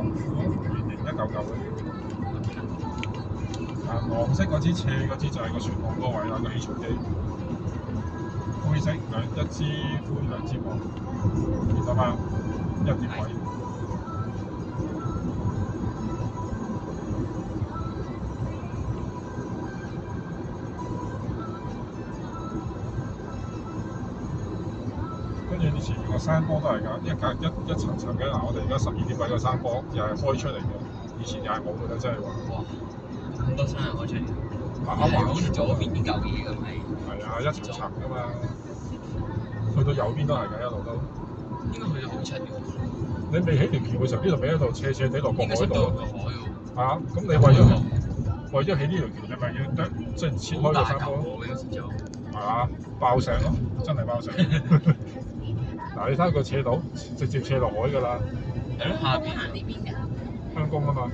圓形一嚿嚿嘅。黃色嗰支斜嗰支就係個船航嗰位啦，個起槽機。灰色一支灰兩支黃，見到嗎？一點位。跟住以前個山坡都係㗎，一層層嘅。我哋而家12點位個山坡又係開出嚟嘅，以前又係冇嘅，真係話。哇！咁多山係開出嚟。好似左邊啲舊嘢咁係。係啊，一層層㗎嘛。去到右邊都係㗎，一路都。應該去到好出嘅。你未起條橋嘅時候，呢度俾一度斜斜地落個海度。落海喎。係啊，咁你為咗起呢條橋，你咪要即係切開個山坡。係啊，爆石咯，真係爆石。嗱，你睇下個斜度，直接斜落海㗎啦。係咯，下邊行呢邊㗎。香港啊嘛。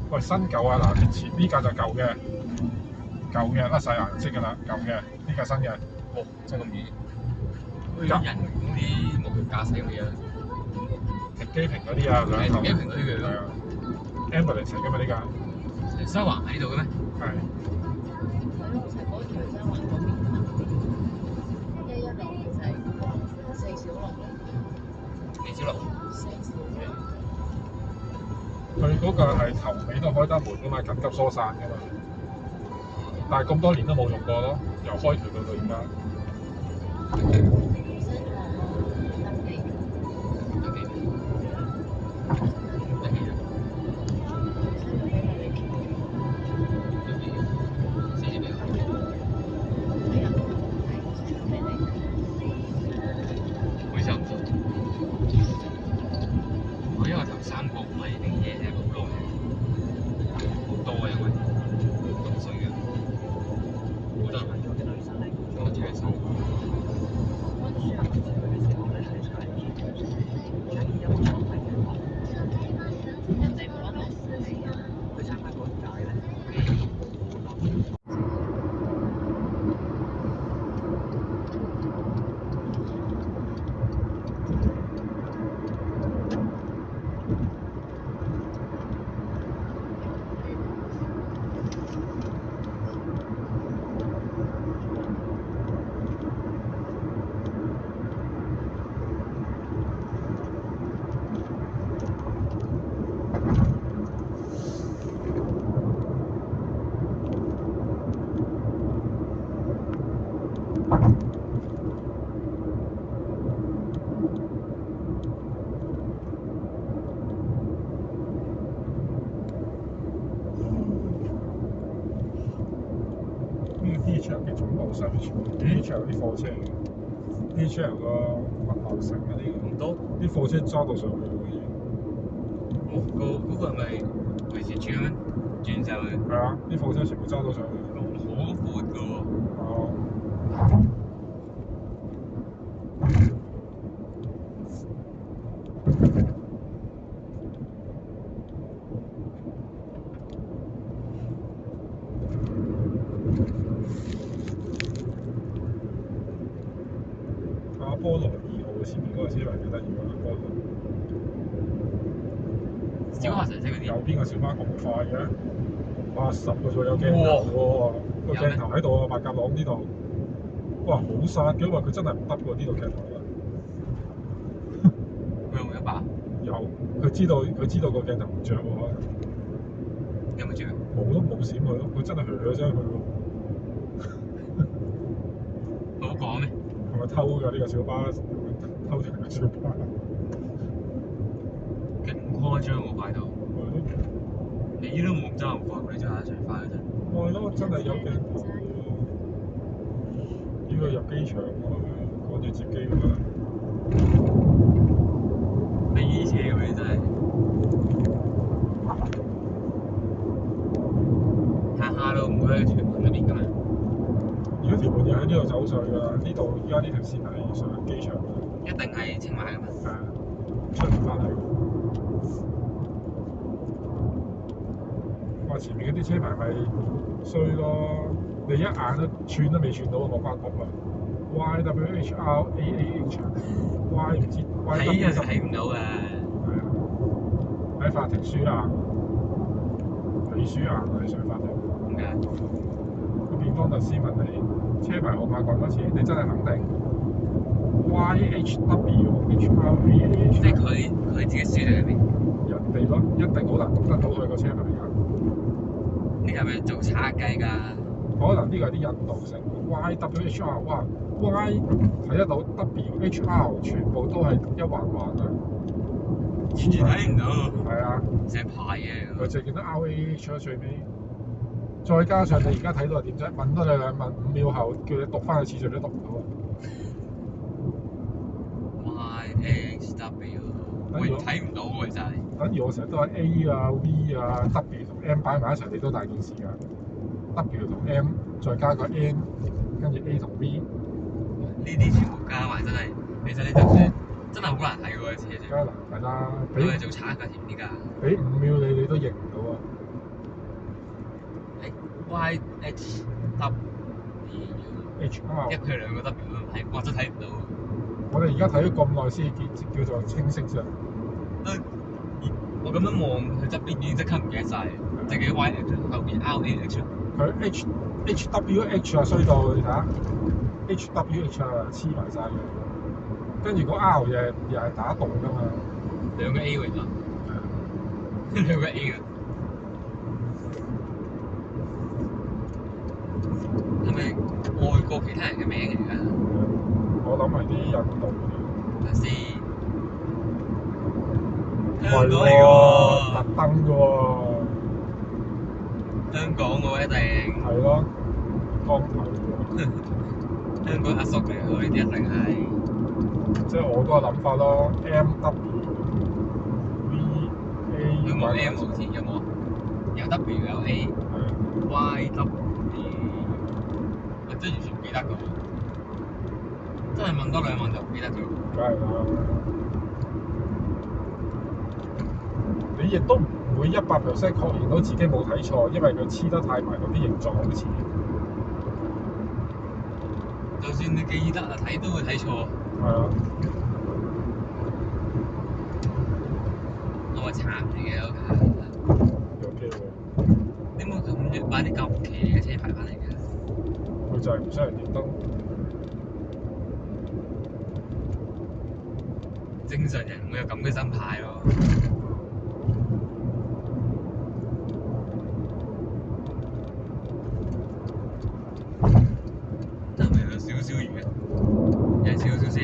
喂，新舊啊，嗱，前呢架就舊嘅甩晒顏色㗎啦，舊嘅呢架新嘅。哦，真係咁易。人嗰啲無人駕駛嗰啲啊，停機坪嗰啲啊，兩頭。停機坪嗰啲嘅。係啊。Ambulance 嚟㗎嘛呢架。西環喺度嘅咩？係。係咯，就係嗰條西環嗰邊110就係4小龍咯。4小龍。佢嗰個係頭尾都開得門㗎嘛，緊急疏散㗎嘛。但係咁多年都冇用過咯，由開橋到而家。DHL 嘅總部西邊，DHL 啲貨車，DHL 個物流城嗰啲咁多，啲貨車揸到上去嘅已經。哦，嗰個係咪維持轉咩？轉上去。係啊，啲貨車全部揸到上去。好闊㗎喎。哦。菠蘿2號前面嗰個車位幾得意喎，菠蘿。小巴神色嗰啲。右邊個小巴咁快嘅，80個左右鏡頭喎，個鏡頭喺度啊，白鴿朗呢度。哇，好殺嘅，因為佢真係唔得喎呢度鏡頭啊。佢有冇100？有，佢知道個鏡頭唔着喎。有冇着？冇閃佢咯，佢真係佢咗佢喎。好講咩？係咪偷㗎呢個小巴？偷條嘅小巴。勁誇張喎，快到！你都冇咁揸咁快，你揸得最快嗰陣。係咯，真係有鏡頭喎。呢個入機場喎，趕住接機㗎嘛。飛車咁樣真係。下路唔會喺屯門嗰邊㗎嘛？如果屯門又喺呢度走上去㗎，呢度依家呢條線係上機場㗎。一定係青馬㗎嘛？係啊，出唔翻嚟。哇！前面嗰啲車牌咪衰咯，你一眼都串都未串到我關局啊 ！YWHRAAH Y 唔知 Y 睇就睇唔到㗎。係啊。喺法庭輸硬，你輸硬啊！你上法庭。點解？個辯方律師問你車牌號碼講多次，你真係肯定 YHWHRAH？ 即係佢自己輸定係邊？人哋咯，一定好難讀得到佢個車牌㗎。呢係咪做賊計㗎？可能呢個係啲印度成 YWHR， 哇 Y 睇得到 WHR 全部都係一橫橫啊！完全睇唔到。係啊，成排嘢。佢淨見到 RAH 啦最尾，再加上你而家睇到係點啫？問多你兩問，5秒後叫你讀翻個次序都讀唔到啊！ YHW， 我睇唔到喎，真係。等於我成日都係 A 啊 V 啊 W 同 M 擺埋一齊，你都大件事㗎。W 同 M 再加個 N， 跟住 A 同 V。呢啲全部加埋真係，其實你就算真係好難睇喎，一次梗係難睇啦，俾佢做賊㗎甜啲㗎。俾5秒你都認唔到啊！YHW， HR， 因為佢兩個 W 都睇，我真睇唔到。我哋而家睇咗咁耐先叫做清晰啫。我咁樣望佢側邊已經即刻唔記得晒，淨係 YH 後邊 RAH。佢 HWH 啊衰到你睇下 ，HWH 啊黐埋晒嘅，跟住個 R 又係打洞㗎嘛。兩個 A 喎而家，兩個 A 嘅。係咪外國其他人嘅名嚟㗎？我諗係啲印度嘅。睇先。係香港嚟㗎喎，特登㗎喎。香港喎一定。係咯，光頭喎。香港阿叔嚟㗎喎，呢啲一定係。即係我嗰個諗法咯 ，MW VA。有冇 M 好似有冇？有 W 有 A。YW， 我真係完全唔記得㗎喎，真係問多兩問就唔記得咗。梗係啦，你亦都唔會100% 確認到自己冇睇錯，因為佢黐得太埋，嗰啲形狀好似。就算你記得啊，睇都會睇錯。係啊。我話慘嚟嘅嗰架。有機會。點解咁要買啲咁騎呢嘅車牌翻嚟嘅？佢就係唔想人認得。正常人唔會有咁嘅心態咯。係咪有少少雨啊？有少少聲。